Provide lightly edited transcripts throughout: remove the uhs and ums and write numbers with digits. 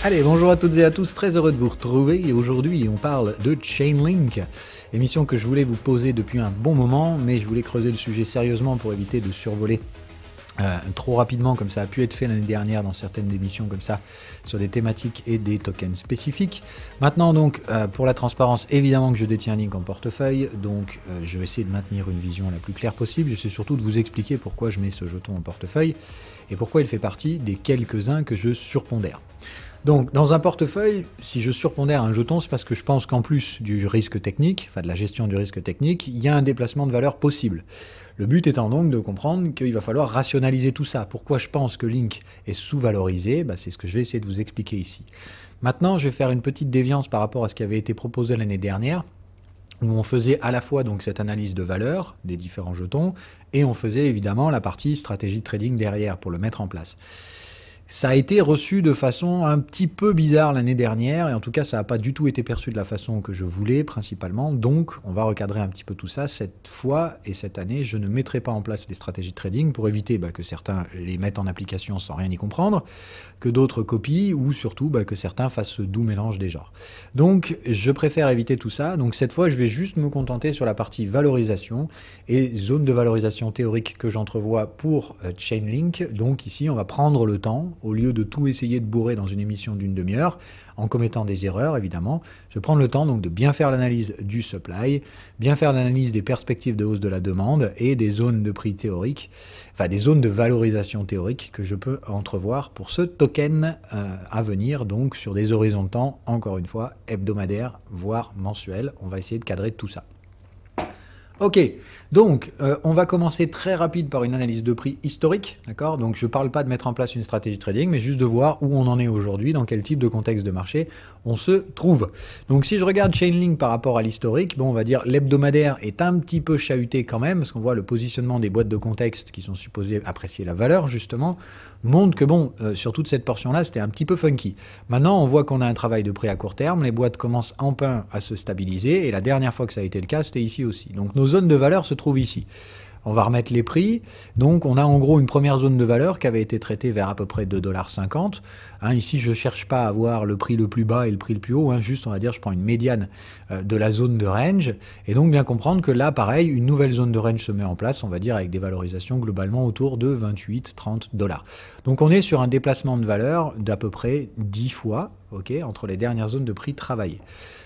Allez, bonjour à toutes et à tous, très heureux de vous retrouver et aujourd'hui on parle de Chainlink, émission que je voulais vous poser depuis un bon moment, mais je voulais creuser le sujet sérieusement pour éviter de survoler trop rapidement comme ça a pu être fait l'année dernière dans certaines émissions comme ça sur des thématiques et des tokens spécifiques. Maintenant donc pour la transparence, évidemment que je détiens Link en portefeuille, donc je vais essayer de maintenir une vision la plus claire possible. J'essaie surtout de vous expliquer pourquoi je mets ce jeton en portefeuille et pourquoi il fait partie des quelques-uns que je surpondère. Donc, dans un portefeuille, si je surpondère un jeton, c'est parce que je pense qu'en plus du risque technique, enfin de la gestion du risque technique, il y a un déplacement de valeur possible. Le but étant donc de comprendre qu'il va falloir rationaliser tout ça. Pourquoi je pense que Link est sous-valorisé, c'est ce que je vais essayer de vous expliquer ici. Maintenant, je vais faire une petite déviance par rapport à ce qui avait été proposé l'année dernière, où on faisait à la fois donc cette analyse de valeur des différents jetons, et on faisait évidemment la partie stratégie de trading derrière pour le mettre en place. Ça a été reçu de façon un petit peu bizarre l'année dernière, et en tout cas ça n'a pas du tout été perçu de la façon que je voulais principalement, donc on va recadrer un petit peu tout ça. Cette fois et cette année, je ne mettrai pas en place les stratégies de trading pour éviter que certains les mettent en application sans rien y comprendre, que d'autres copient, ou surtout que certains fassent ce doux mélange des genres. Donc je préfère éviter tout ça, donc cette fois je vais juste me contenter sur la partie valorisation et zone de valorisation théorique que j'entrevois pour Chainlink. Donc ici on va prendre le temps, au lieu de tout essayer de bourrer dans une émission d'une demi-heure, en commettant des erreurs évidemment, je prends le temps donc de bien faire l'analyse du supply, bien faire l'analyse des perspectives de hausse de la demande et des zones de prix théoriques, enfin des zones de valorisation théorique que je peux entrevoir pour ce token à venir, donc sur des horizons de temps, encore une fois, hebdomadaires, voire mensuels. On va essayer de cadrer tout ça. Ok, donc on va commencer très rapide par une analyse de prix historique, d'accord? Donc je ne parle pas de mettre en place une stratégie de trading, mais juste de voir où on en est aujourd'hui, dans quel type de contexte de marché on se trouve. Donc si je regarde Chainlink par rapport à l'historique, on va dire l'hebdomadaire est un petit peu chahuté quand même, parce qu'on voit le positionnement des boîtes de contexte qui sont supposées apprécier la valeur justement, montre que sur toute cette portion-là, c'était un petit peu funky. Maintenant, on voit qu'on a un travail de prix à court terme, les boîtes commencent enfin à se stabiliser, et la dernière fois que ça a été le cas, c'était ici aussi. Donc nos zones de valeur se trouvent ici. On va remettre les prix. Donc, on a en gros une première zone de valeur qui avait été traitée vers à peu près 2,50 $. Ici, je ne cherche pas à avoir le prix le plus bas et le prix le plus haut. Juste, on va dire, je prends une médiane de la zone de range. Et donc, bien comprendre que là, pareil, une nouvelle zone de range se met en place, on va dire, avec des valorisations globalement autour de 28-30 $. Donc, on est sur un déplacement de valeur d'à peu près 10 fois, entre les dernières zones de prix travaillées.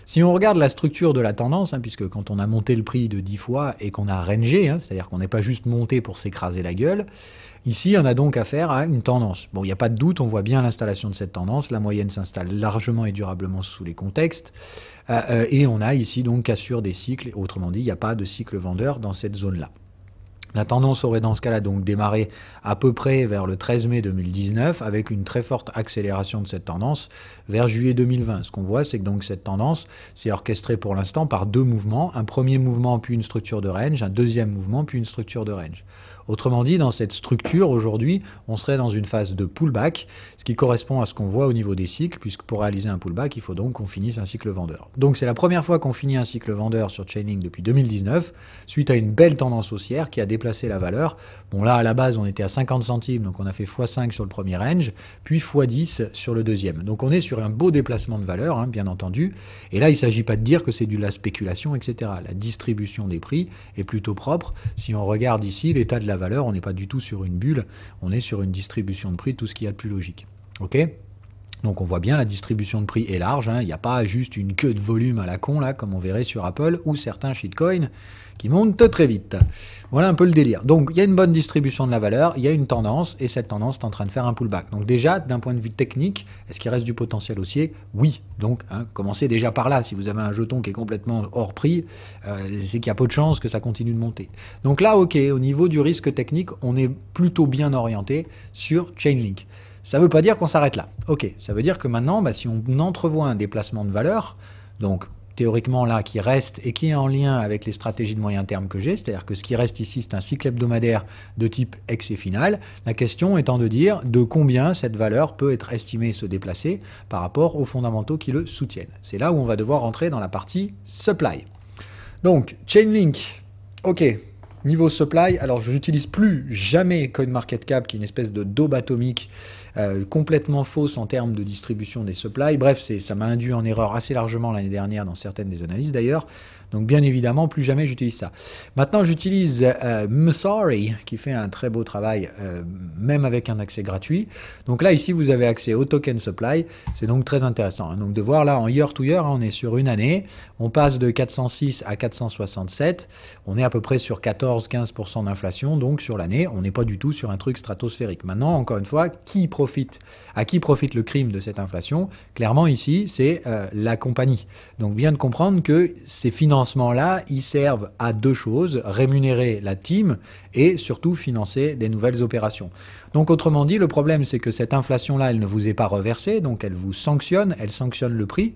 Si on regarde la structure de la tendance, puisque quand on a monté le prix de 10 fois et qu'on a rangé, c'est-à-dire qu'on n'est pas juste monté pour s'écraser la gueule, ici on a donc affaire à une tendance. Bon, il n'y a pas de doute, on voit bien l'installation de cette tendance, la moyenne s'installe largement et durablement sous les contextes, et on a ici donc cassure des cycles, autrement dit, il n'y a pas de cycle vendeur dans cette zone-là. La tendance aurait dans ce cas-là donc démarré à peu près vers le 13 mai 2019 avec une très forte accélération de cette tendance vers juillet 2020. Ce qu'on voit, c'est que donc cette tendance s'est orchestrée pour l'instant par deux mouvements. Un premier mouvement puis une structure de range, un deuxième mouvement puis une structure de range. Autrement dit, dans cette structure, aujourd'hui, on serait dans une phase de pullback, ce qui correspond à ce qu'on voit au niveau des cycles, puisque pour réaliser un pullback, il faut donc qu'on finisse un cycle vendeur. Donc c'est la première fois qu'on finit un cycle vendeur sur Chainlink depuis 2019, suite à une belle tendance haussière qui a déplacé la valeur. Bon là, à la base, on était à 50 centimes, donc on a fait x5 sur le premier range, puis x10 sur le deuxième. Donc on est sur un beau déplacement de valeur, bien entendu. Et là, il ne s'agit pas de dire que c'est de la spéculation, etc. La distribution des prix est plutôt propre. Si on regarde ici, l'état de la valeur, on n'est pas du tout sur une bulle, on est sur une distribution de prix, tout ce qu'il y a de plus logique. Ok ? Donc on voit bien la distribution de prix est large, il n'y a pas juste une queue de volume à la con, là, comme on verrait sur Apple, ou certains shitcoins qui montent très vite. Voilà un peu le délire. Donc il y a une bonne distribution de la valeur, il y a une tendance, et cette tendance est en train de faire un pullback. Donc déjà, d'un point de vue technique, est-ce qu'il reste du potentiel haussier? Oui. Donc commencez déjà par là. Si vous avez un jeton qui est complètement hors prix, c'est qu'il y a peu de chances que ça continue de monter. Donc là, ok, au niveau du risque technique, on est plutôt bien orienté sur Chainlink. Ça ne veut pas dire qu'on s'arrête là. Ok, ça veut dire que maintenant, si on entrevoit un déplacement de valeur, donc théoriquement là, qui reste et qui est en lien avec les stratégies de moyen terme que j'ai, c'est-à-dire que ce qui reste ici, c'est un cycle hebdomadaire de type excès final, la question étant de dire de combien cette valeur peut être estimée se déplacer par rapport aux fondamentaux qui le soutiennent. C'est là où on va devoir rentrer dans la partie supply. Donc, Chainlink, ok. Niveau supply, alors je n'utilise plus jamais CoinMarketCap, qui est une espèce de daube atomique complètement fausse en termes de distribution des supplies. Bref, ça m'a induit en erreur assez largement l'année dernière dans certaines des analyses d'ailleurs. Donc bien évidemment, plus jamais j'utilise ça. Maintenant, j'utilise Messari, qui fait un très beau travail, même avec un accès gratuit. Donc là, ici, vous avez accès au token supply. C'est donc très intéressant. Donc de voir là, en year to year, on est sur une année. On passe de 406 à 467. On est à peu près sur 14-15% d'inflation. Donc sur l'année, on n'est pas du tout sur un truc stratosphérique. Maintenant, encore une fois, à qui profite le crime de cette inflation? Clairement, ici, c'est la compagnie. Donc bien de comprendre que ces financements-là, ils servent à deux choses, rémunérer la team et surtout financer des nouvelles opérations. Donc autrement dit, le problème, c'est que cette inflation-là, elle ne vous est pas reversée, donc elle vous sanctionne, elle sanctionne le prix.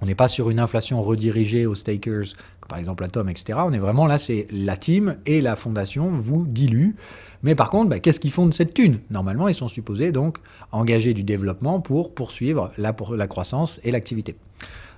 On n'est pas sur une inflation redirigée aux stakers, par exemple Atom, etc. On est vraiment là, c'est la team et la fondation vous diluent. Mais par contre, qu'est-ce qu'ils font de cette thune? Normalement, ils sont supposés donc engager du développement pour poursuivre la croissance et l'activité.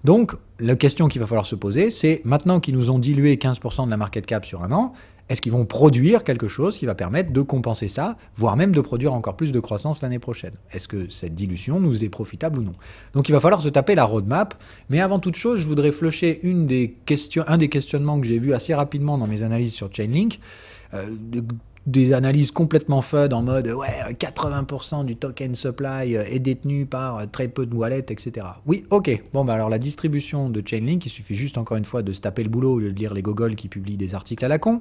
Donc, la question qu'il va falloir se poser, c'est maintenant qu'ils nous ont dilué 15% de la market cap sur un an, est-ce qu'ils vont produire quelque chose qui va permettre de compenser ça, voire même de produire encore plus de croissance l'année prochaine? Est-ce que cette dilution nous est profitable ou non? Donc il va falloir se taper la roadmap, mais avant toute chose, je voudrais flusher un des questionnements que j'ai vu assez rapidement dans mes analyses sur Chainlink, des analyses complètement FUD en mode ouais 80% du token supply est détenu par très peu de wallets, etc. Oui, ok. Bon, alors la distribution de Chainlink, il suffit juste encore une fois de se taper le boulot au lieu de lire les gogoles qui publient des articles à la con.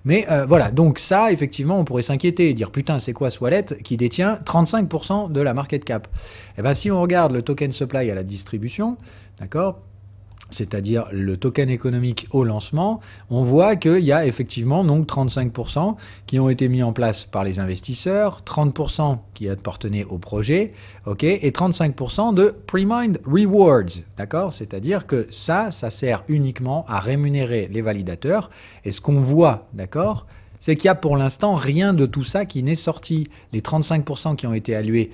Mais voilà, donc ça, effectivement, on pourrait s'inquiéter et dire putain, c'est quoi ce wallet qui détient 35% de la market cap? Eh bien, si on regarde le token supply à la distribution, d'accord, c'est-à-dire le token économique au lancement, on voit qu'il y a effectivement donc 35% qui ont été mis en place par les investisseurs, 30% qui appartenaient au projet, ok, et 35% de pre-mined rewards, d'accord? C'est-à-dire que ça sert uniquement à rémunérer les validateurs. Et ce qu'on voit, d'accord, c'est qu'il n'y a pour l'instant rien de tout ça qui n'est sorti. Les 35% qui ont été alloués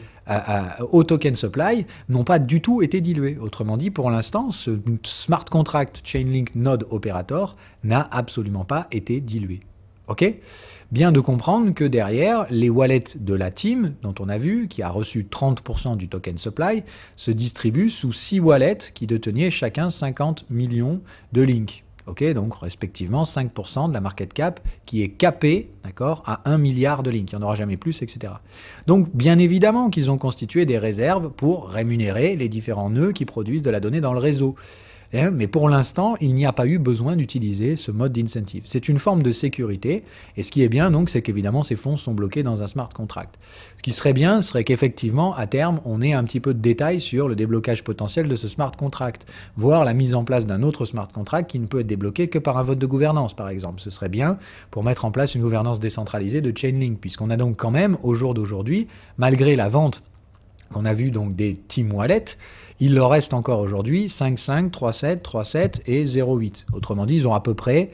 au token supply n'ont pas du tout été dilués. Autrement dit, pour l'instant, ce smart contract Chainlink Node Operator n'a absolument pas été dilué. Ok? Bien de comprendre que derrière, les wallets de la team, dont on a vu, qui a reçu 30% du token supply, se distribuent sous 6 wallets qui détenaient chacun 50 millions de links. Ok, donc respectivement 5% de la market cap qui est capée, d'accord, à 1 milliard de links. Il n'y en aura jamais plus, etc. Donc bien évidemment qu'ils ont constitué des réserves pour rémunérer les différents nœuds qui produisent de la donnée dans le réseau. Mais pour l'instant, il n'y a pas eu besoin d'utiliser ce mode d'incentive. C'est une forme de sécurité. Et ce qui est bien, donc, c'est qu'évidemment, ces fonds sont bloqués dans un smart contract. Ce qui serait bien, serait qu'effectivement, à terme, on ait un petit peu de détails sur le déblocage potentiel de ce smart contract, voire la mise en place d'un autre smart contract qui ne peut être débloqué que par un vote de gouvernance, par exemple. Ce serait bien pour mettre en place une gouvernance décentralisée de Chainlink, puisqu'on a donc quand même, au jour d'aujourd'hui, malgré la vente qu'on a vue donc des Team Wallets, il leur reste encore aujourd'hui 5,5, 3,7, 3,7 et 0,8. Autrement dit, ils ont à peu près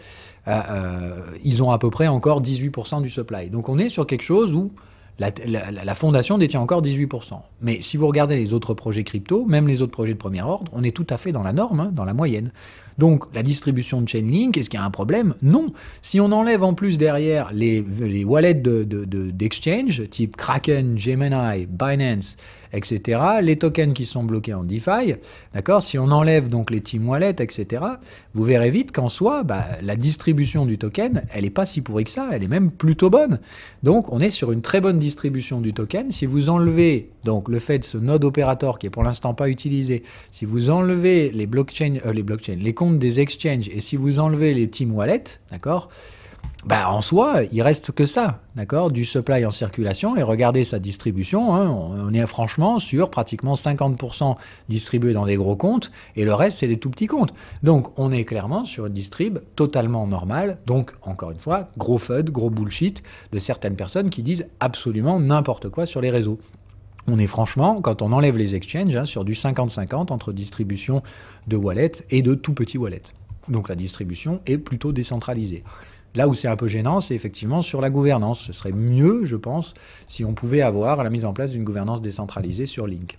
encore 18% du supply. Donc on est sur quelque chose où la fondation détient encore 18%. Mais si vous regardez les autres projets crypto, même les autres projets de premier ordre, on est tout à fait dans la norme, hein, dans la moyenne. Donc la distribution de Chainlink, est-ce qu'il y a un problème? Non. Si on enlève en plus derrière les wallets d'exchange, type Kraken, Gemini, Binance, etc., les tokens qui sont bloqués en DeFi, d'accord, si on enlève donc les team wallets, etc., vous verrez vite qu'en soi, la distribution du token, elle n'est pas si pourrie que ça, elle est même plutôt bonne. Donc on est sur une très bonne distribution du token. Si vous enlevez donc le fait de ce node opérateur qui est pour l'instant pas utilisé, si vous enlevez les les comptes des exchanges et si vous enlevez les team wallets, d'accord, en soi, il reste que ça, d'accord, du supply en circulation, et regardez sa distribution, hein, on est franchement sur pratiquement 50% distribués dans des gros comptes, et le reste, c'est des tout petits comptes. Donc, on est clairement sur une distrib totalement normale, donc, encore une fois, gros FUD, gros bullshit de certaines personnes qui disent absolument n'importe quoi sur les réseaux. On est franchement, quand on enlève les exchanges, hein, sur du 50-50 entre distribution de wallets et de tout petits wallets. Donc, la distribution est plutôt décentralisée. Là où c'est un peu gênant, c'est effectivement sur la gouvernance. Ce serait mieux, je pense, si on pouvait avoir la mise en place d'une gouvernance décentralisée sur Link.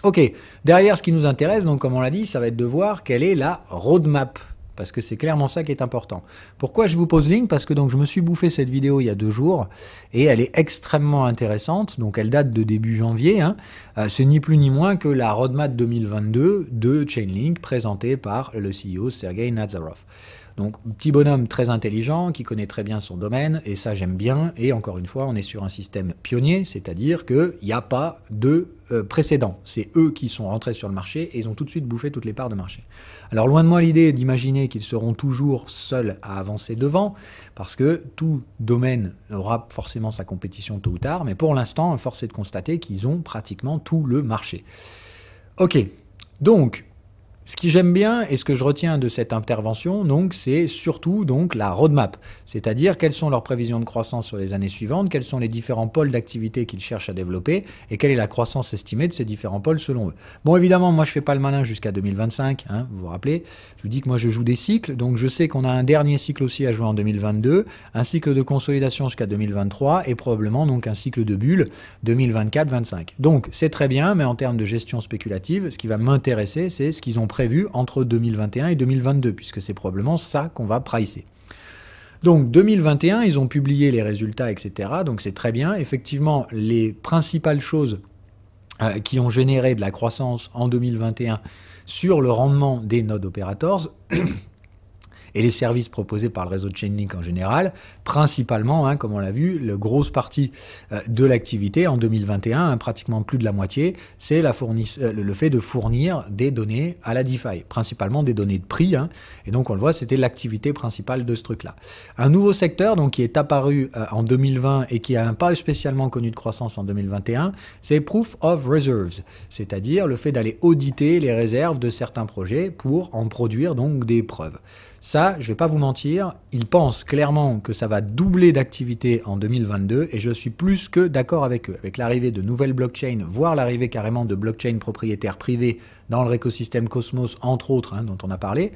Ok, derrière ce qui nous intéresse, donc comme on l'a dit, ça va être de voir quelle est la roadmap parce que c'est clairement ça qui est important. Pourquoi je vous pose Link? Parce que donc je me suis bouffé cette vidéo il y a 2 jours et elle est extrêmement intéressante. Donc elle date de début janvier. Hein. C'est ni plus ni moins que la roadmap 2022 de Chainlink présentée par le CEO Sergei Nazarov. Donc, petit bonhomme très intelligent, qui connaît très bien son domaine, et ça j'aime bien, et encore une fois, on est sur un système pionnier, c'est-à-dire qu'il n'y a pas de précédent. C'est eux qui sont rentrés sur le marché, et ils ont tout de suite bouffé toutes les parts de marché. Alors, loin de moi l'idée d'imaginer qu'ils seront toujours seuls à avancer devant, parce que tout domaine aura forcément sa compétition tôt ou tard, mais pour l'instant, force est de constater qu'ils ont pratiquement tout le marché. Ok, donc... Ce que j'aime bien et ce que je retiens de cette intervention, donc, c'est surtout donc, la roadmap, c'est-à-dire quelles sont leurs prévisions de croissance sur les années suivantes, quels sont les différents pôles d'activité qu'ils cherchent à développer et quelle est la croissance estimée de ces différents pôles selon eux. Bon, évidemment, moi je ne fais pas le malin jusqu'à 2025, hein, vous vous rappelez, je vous dis que moi je joue des cycles, donc je sais qu'on a un dernier cycle aussi à jouer en 2022, un cycle de consolidation jusqu'à 2023 et probablement donc un cycle de bulle 2024-25. Donc c'est très bien, mais en termes de gestion spéculative, ce qui va m'intéresser, c'est ce qu'ils ont prévu entre 2021 et 2022, puisque c'est probablement ça qu'on va pricer. Donc 2021, ils ont publié les résultats, etc. Donc c'est très bien. Effectivement, les principales choses qui ont généré de la croissance en 2021 sur le rendement des node operators et les services proposés par le réseau de Chainlink en général, principalement, hein, comme on l'a vu, la grosse partie de l'activité en 2021, hein, pratiquement plus de la moitié, c'est le fait de fournir des données à la DeFi, principalement des données de prix, hein, et donc on le voit, c'était l'activité principale de ce truc-là. Un nouveau secteur donc, qui est apparu en 2020 et qui n'a pas spécialement connu de croissance en 2021, c'est Proof of Reserves, c'est-à-dire le fait d'aller auditer les réserves de certains projets pour en produire donc des preuves. Ça, je ne vais pas vous mentir, ils pensent clairement que ça va doubler d'activité en 2022 et je suis plus que d'accord avec eux. Avec l'arrivée de nouvelles blockchains, voire l'arrivée carrément de blockchains propriétaires privés dans l'écosystème Cosmos, entre autres, hein, dont on a parlé,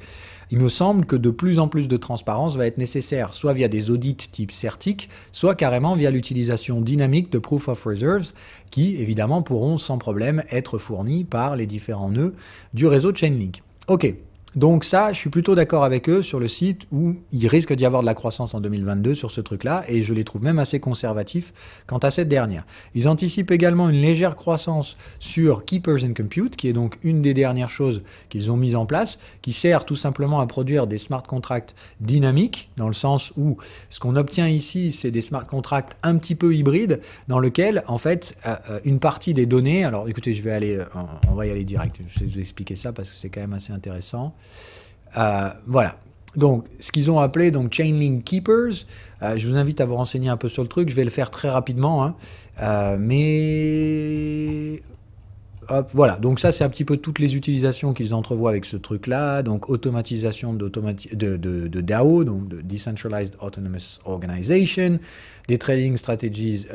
il me semble que de plus en plus de transparence va être nécessaire, soit via des audits type Certic, soit carrément via l'utilisation dynamique de Proof of Reserves, qui évidemment pourront sans problème être fournis par les différents nœuds du réseau Chainlink. Ok. Donc ça, je suis plutôt d'accord avec eux sur le site où il risque d'y avoir de la croissance en 2022 sur ce truc-là, et je les trouve même assez conservatifs quant à cette dernière. Ils anticipent également une légère croissance sur Keepers and Compute, qui est donc une des dernières choses qu'ils ont mises en place, qui sert tout simplement à produire des smart contracts dynamiques, dans le sens où ce qu'on obtient ici, c'est des smart contracts un petit peu hybrides, dans lequel, en fait, une partie des données... Alors écoutez, on va y aller direct, je vais vous expliquer ça parce que c'est quand même assez intéressant. Voilà. Donc, ce qu'ils ont appelé donc Chainlink Keepers, je vous invite à vous renseigner un peu sur le truc, je vais le faire très rapidement, hein. Mais hop, voilà, donc ça c'est un petit peu toutes les utilisations qu'ils entrevoient avec ce truc-là, donc automatisation de DAO, donc de Decentralized Autonomous Organization, des trading strategies,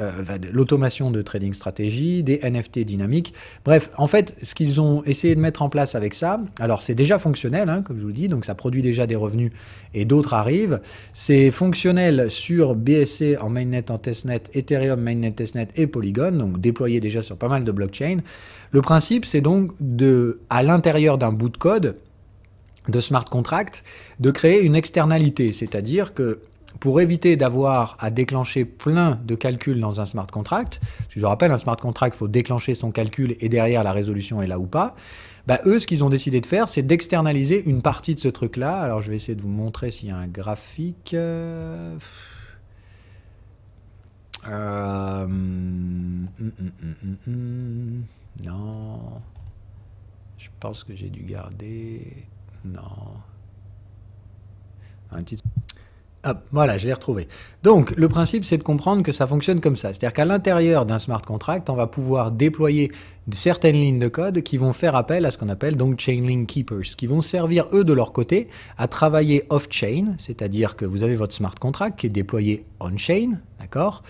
l'automation de trading stratégies, des NFT dynamiques. Bref, en fait, ce qu'ils ont essayé de mettre en place avec ça, alors c'est déjà fonctionnel, hein, comme je vous le dis, donc ça produit déjà des revenus et d'autres arrivent. C'est fonctionnel sur BSC en mainnet, en testnet, Ethereum mainnet, testnet et Polygon, donc déployé déjà sur pas mal de blockchains. Le principe, c'est donc à l'intérieur d'un bout de code de smart contract, de créer une externalité, c'est-à-dire que pour éviter d'avoir à déclencher plein de calculs dans un smart contract, je vous rappelle, un smart contract, il faut déclencher son calcul et derrière la résolution est là ou pas, bah, eux, ce qu'ils ont décidé de faire, c'est d'externaliser une partie de ce truc-là. Alors, je vais essayer de vous montrer s'il y a un graphique. Non. Je pense que j'ai dû garder... Non. Un petit... Hop, voilà, je l'ai retrouvé. Donc, le principe, c'est de comprendre que ça fonctionne comme ça. C'est-à-dire qu'à l'intérieur d'un smart contract, on va pouvoir déployer certaines lignes de code qui vont faire appel à ce qu'on appelle donc Chainlink Keepers, qui vont servir, eux, de leur côté, à travailler off-chain, c'est-à-dire que vous avez votre smart contract qui est déployé on-chain, d'accord ?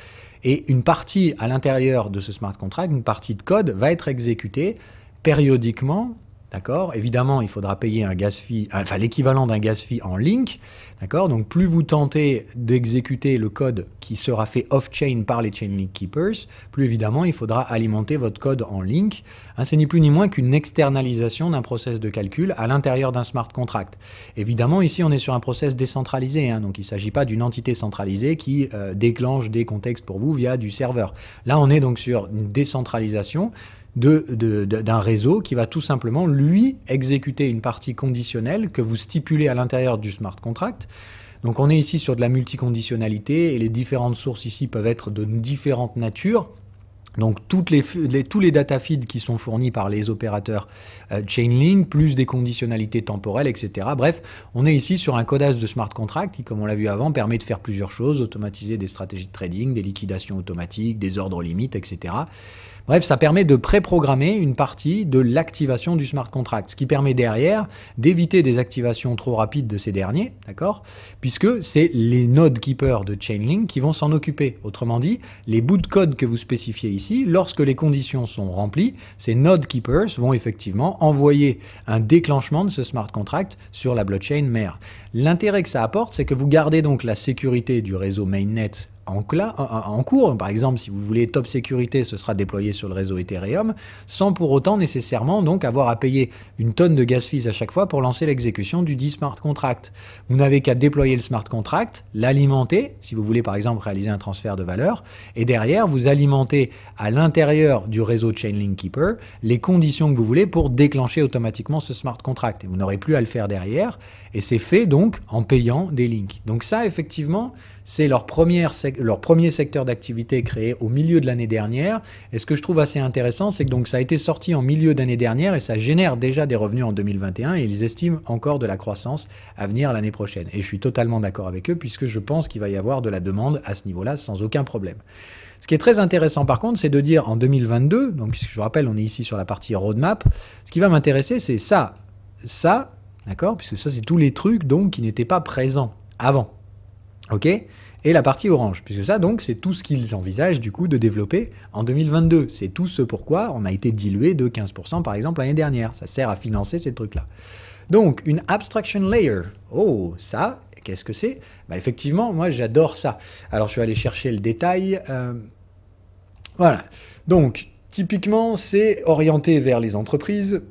Et une partie à l'intérieur de ce smart contract, une partie de code, va être exécutée périodiquement d'accord? Évidemment, il faudra payer un gas fee, enfin l'équivalent d'un gas fee en link, d'accord? Donc plus vous tentez d'exécuter le code qui sera fait off-chain par les Chainlink Keepers, plus évidemment il faudra alimenter votre code en link. Hein, c'est ni plus ni moins qu'une externalisation d'un process de calcul à l'intérieur d'un smart contract. Évidemment, ici on est sur un process décentralisé, hein, donc il ne s'agit pas d'une entité centralisée qui déclenche des contextes pour vous via du serveur. Là, on est donc sur une décentralisation d'un réseau qui va tout simplement, lui, exécuter une partie conditionnelle que vous stipulez à l'intérieur du smart contract. Donc on est ici sur de la multiconditionnalité et les différentes sources ici peuvent être de différentes natures. Donc tous les data feeds qui sont fournis par les opérateurs Chainlink, plus des conditionnalités temporelles, etc. Bref, on est ici sur un codage de smart contract qui, comme on l'a vu avant, permet de faire plusieurs choses, automatiser des stratégies de trading, des liquidations automatiques, des ordres limites, etc. Bref, ça permet de préprogrammer une partie de l'activation du smart contract, ce qui permet derrière d'éviter des activations trop rapides de ces derniers, d'accord? Puisque c'est les node keepers de Chainlink qui vont s'en occuper. Autrement dit, les bouts de code que vous spécifiez ici, lorsque les conditions sont remplies, ces node keepers vont effectivement envoyer un déclenchement de ce smart contract sur la blockchain mère. L'intérêt que ça apporte, c'est que vous gardez donc la sécurité du réseau mainnet en cours. Par exemple, si vous voulez top sécurité, ce sera déployé sur le réseau Ethereum, sans pour autant nécessairement donc avoir à payer une tonne de gas fees à chaque fois pour lancer l'exécution du dit smart contract. Vous n'avez qu'à déployer le smart contract, l'alimenter, si vous voulez par exemple réaliser un transfert de valeur, et derrière, vous alimentez à l'intérieur du réseau Chainlink Keeper les conditions que vous voulez pour déclencher automatiquement ce smart contract. Et vous n'aurez plus à le faire derrière, et c'est fait donc en payant des links. Donc ça, effectivement, c'est leur premier secteur d'activité créé au milieu de l'année dernière. Et ce que je trouve assez intéressant, c'est que donc ça a été sorti en milieu d'année dernière et ça génère déjà des revenus en 2021 et ils estiment encore de la croissance à venir l'année prochaine. Et je suis totalement d'accord avec eux puisque je pense qu'il va y avoir de la demande à ce niveau-là sans aucun problème. Ce qui est très intéressant par contre, c'est de dire en 2022, donc je vous rappelle, on est ici sur la partie roadmap, ce qui va m'intéresser, c'est ça, d'accord, puisque ça c'est tous les trucs donc qui n'étaient pas présents avant. Ok, et la partie orange, puisque ça donc c'est tout ce qu'ils envisagent du coup de développer en 2022. C'est tout ce pourquoi on a été dilué de 15% par exemple l'année dernière. Ça sert à financer ces trucs-là. Donc une abstraction layer. Oh, ça, qu'est-ce que c'est? Bah, effectivement, moi j'adore ça. Alors je vais aller chercher le détail. Voilà. Donc typiquement c'est orienté vers les entreprises.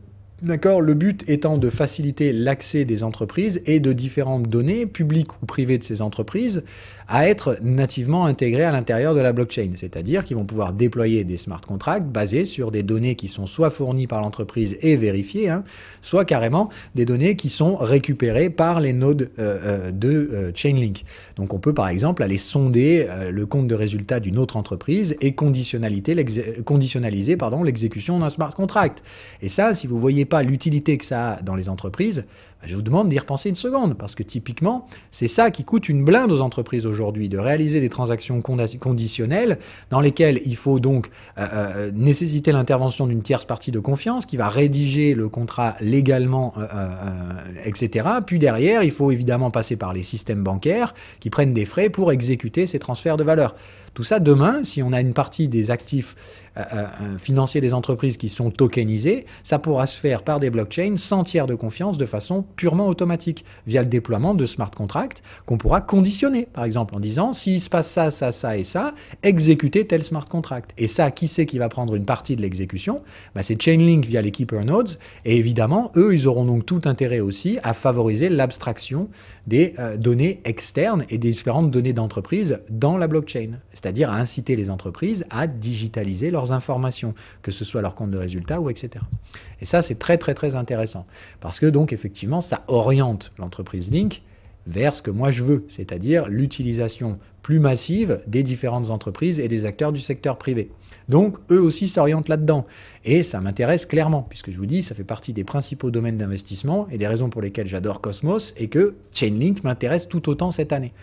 D'accord, le but étant de faciliter l'accès des entreprises et de différentes données, publiques ou privées de ces entreprises, à être nativement intégrées à l'intérieur de la blockchain. C'est-à-dire qu'ils vont pouvoir déployer des smart contracts basés sur des données qui sont soit fournies par l'entreprise et vérifiées, hein, soit carrément des données qui sont récupérées par les nodes de Chainlink. Donc on peut par exemple aller sonder le compte de résultat d'une autre entreprise et conditionnaliser l'exécution d'un smart contract. Et ça, si vous ne voyez pas l'utilité que ça a dans les entreprises, je vous demande d'y repenser une seconde, parce que typiquement, c'est ça qui coûte une blinde aux entreprises aujourd'hui, de réaliser des transactions conditionnelles dans lesquelles il faut donc nécessiter l'intervention d'une tierce partie de confiance qui va rédiger le contrat légalement, etc. Puis derrière, il faut évidemment passer par les systèmes bancaires qui prennent des frais pour exécuter ces transferts de valeur. Tout ça, demain, si on a une partie des actifs financiers des entreprises qui sont tokenisés, ça pourra se faire par des blockchains sans tiers de confiance de façon purement automatique, via le déploiement de smart contracts qu'on pourra conditionner, par exemple, en disant s'il se passe ça, ça, ça et ça, exécutez tel smart contract. Et ça, qui c'est qui va prendre une partie de l'exécution? Bah, c'est Chainlink via les Keeper Nodes, et évidemment, eux, ils auront donc tout intérêt aussi à favoriser l'abstraction des données externes et des différentes données d'entreprise dans la blockchain, c'est-à-dire à inciter les entreprises à digitaliser leurs informations, que ce soit leur compte de résultat ou etc. Et ça, c'est très très très intéressant, parce que donc effectivement, ça oriente l'entreprise Link vers ce que moi je veux, c'est-à-dire l'utilisation plus massive des différentes entreprises et des acteurs du secteur privé. Donc, eux aussi s'orientent là-dedans. Et ça m'intéresse clairement, puisque je vous dis, ça fait partie des principaux domaines d'investissement et des raisons pour lesquelles j'adore Cosmos et que Chainlink m'intéresse tout autant cette année.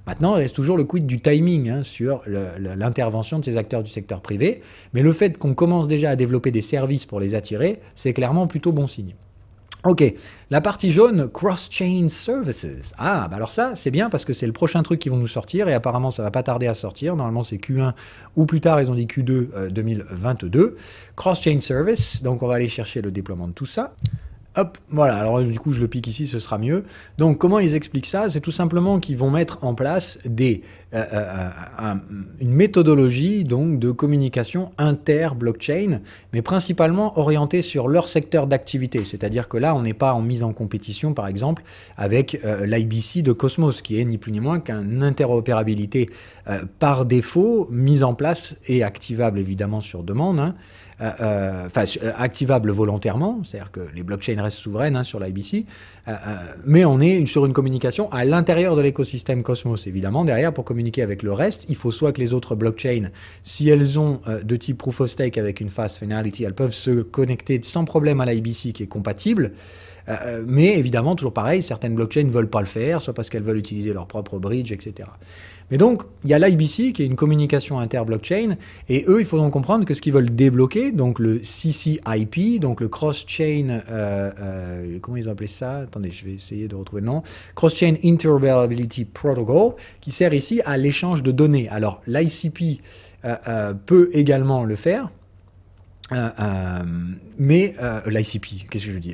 Maintenant, il reste toujours le quid du timing hein, sur l'intervention de ces acteurs du secteur privé, mais le fait qu'on commence déjà à développer des services pour les attirer, c'est clairement plutôt bon signe. Ok, la partie jaune, Cross-Chain Services. Ah, bah alors ça, c'est bien parce que c'est le prochain truc qui vont nous sortir et apparemment, ça va pas tarder à sortir. Normalement, c'est Q1 ou plus tard, ils ont dit Q2 2022. Cross-Chain Service, donc on va aller chercher le déploiement de tout ça. Hop, voilà, alors du coup je le pique ici, ce sera mieux. Donc comment ils expliquent ça? C'est tout simplement qu'ils vont mettre en place une méthodologie donc, de communication inter-blockchain, mais principalement orientée sur leur secteur d'activité. C'est-à-dire que là, on n'est pas en mise en compétition, par exemple, avec l'IBC de Cosmos, qui est ni plus ni moins qu'une interopérabilité par défaut, mise en place et activable évidemment sur demande, hein, activable volontairement, c'est-à-dire que les blockchains restent souveraines hein, sur l'IBC, mais on est sur une communication à l'intérieur de l'écosystème Cosmos, évidemment. Derrière, pour communiquer avec le reste, il faut soit que les autres blockchains, si elles ont de type Proof of Stake avec une fast finality, elles peuvent se connecter sans problème à l'IBC qui est compatible, mais évidemment, toujours pareil, certaines blockchains ne veulent pas le faire, soit parce qu'elles veulent utiliser leur propre bridge, etc. Mais donc, il y a l'IBC qui est une communication inter-blockchain, et eux, il faut donc comprendre que ce qu'ils veulent débloquer, donc le CCIP, donc le Cross-Chain, comment ils ont appelé ça? Attendez, je vais essayer de retrouver le nom. Cross-Chain Interoperability Protocol, qui sert ici à l'échange de données. Alors, l'ICP peut également le faire, mais l'ICP, qu'est-ce que je dis?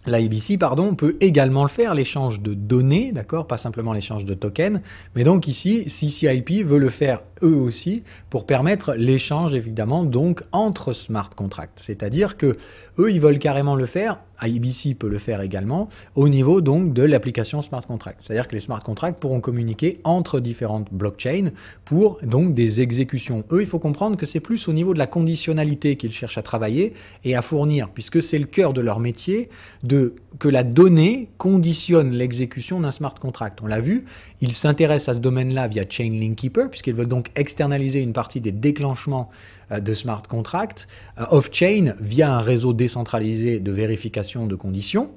L'IBC, pardon, peut également le faire, l'échange de données, d'accord, pas simplement l'échange de tokens, mais donc ici, CCIP veut le faire eux aussi pour permettre l'échange, évidemment, donc entre smart contracts. C'est-à-dire que eux, ils veulent carrément le faire, IBC peut le faire également, au niveau donc de l'application smart contract. C'est-à-dire que les smart contracts pourront communiquer entre différentes blockchains pour donc des exécutions. Eux, il faut comprendre que c'est plus au niveau de la conditionnalité qu'ils cherchent à travailler et à fournir, puisque c'est le cœur de leur métier, que la donnée conditionne l'exécution d'un smart contract. On l'a vu, ils s'intéressent à ce domaine-là via Chainlink Keeper, puisqu'ils veulent donc externaliser une partie des déclenchements de smart contracts off-chain via un réseau décentralisé de vérification de conditions.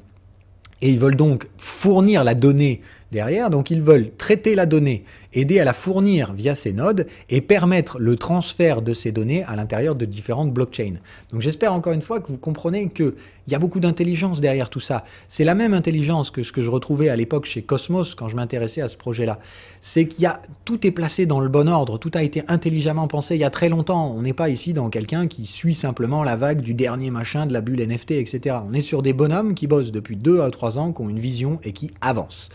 Et ils veulent donc fournir la donnée derrière, donc ils veulent traiter la donnée, aider à la fournir via ces nodes et permettre le transfert de ces données à l'intérieur de différentes blockchains. Donc j'espère encore une fois que vous comprenez qu'il y a beaucoup d'intelligence derrière tout ça. C'est la même intelligence que ce que je retrouvais à l'époque chez Cosmos quand je m'intéressais à ce projet-là. C'est tout est placé dans le bon ordre, tout a été intelligemment pensé il y a très longtemps. On n'est pas ici dans quelqu'un qui suit simplement la vague du dernier machin, de la bulle NFT, etc. On est sur des bonhommes qui bossent depuis 2 à 3 ans, qui ont une vision et qui avancent.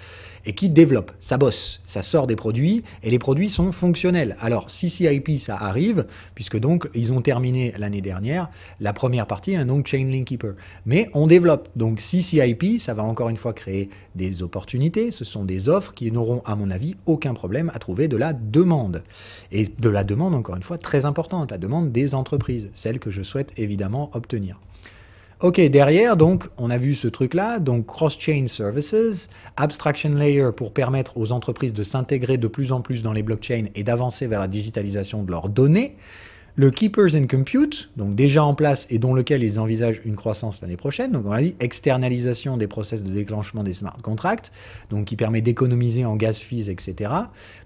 Et qui développe, ça bosse, ça sort des produits, et les produits sont fonctionnels. Alors, CCIP, ça arrive, puisque donc, ils ont terminé l'année dernière la première partie, donc Chainlink Keeper. Mais on développe, donc CCIP, ça va encore une fois créer des opportunités, ce sont des offres qui n'auront, à mon avis, aucun problème à trouver de la demande. Et de la demande, encore une fois, très importante, la demande des entreprises, celle que je souhaite évidemment obtenir. Ok, derrière, donc, on a vu ce truc-là, donc cross-chain services, abstraction layer pour permettre aux entreprises de s'intégrer de plus en plus dans les blockchains et d'avancer vers la digitalisation de leurs données. Le Keepers and Compute, donc déjà en place et dont lequel ils envisagent une croissance l'année prochaine. Donc on a dit externalisation des process de déclenchement des smart contracts, donc qui permet d'économiser en gas fees, etc.